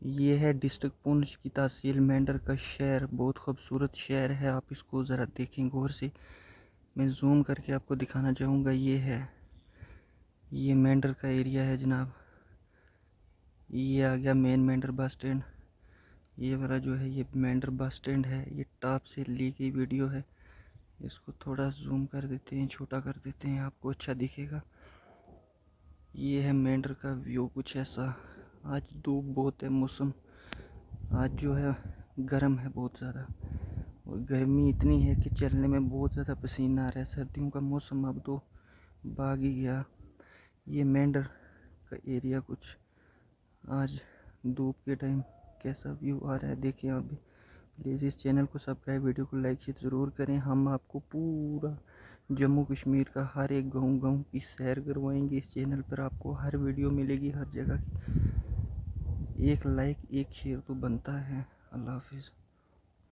ये है डिस्ट्रिक्ट पुंछ की तहसील मेंढर का शहर। बहुत खूबसूरत शहर है, आप इसको ज़रा देखें गौर से। मैं जूम करके आपको दिखाना चाहूँगा। ये मेंढर का एरिया है जनाब। ये आ गया मेन मेंढर बस स्टैंड। ये वाला जो है ये मेंढर बस स्टैंड है। ये टॉप से ली गई वीडियो है। इसको थोड़ा जूम कर देते हैं, छोटा कर देते हैं, आपको अच्छा दिखेगा। ये है मेंढर का व्यू कुछ ऐसा। आज धूप बहुत है, मौसम आज जो है गर्म है बहुत ज़्यादा, और गर्मी इतनी है कि चलने में बहुत ज़्यादा पसीना आ रहा है। सर्दियों का मौसम अब तो भाग ही गया। ये मेंढर का एरिया कुछ आज धूप के टाइम कैसा व्यू आ रहा है देखिए आप भी। प्लीज़ इस चैनल को सब्सक्राइब, वीडियो को लाइक शेयर ज़रूर करें। हम आपको पूरा जम्मू कश्मीर का हर एक गांव की सैर करवाएंगे। इस चैनल पर आपको हर वीडियो मिलेगी, हर जगह की। एक लाइक एक शेयर तो बनता है। अल्लाह हाफिज़।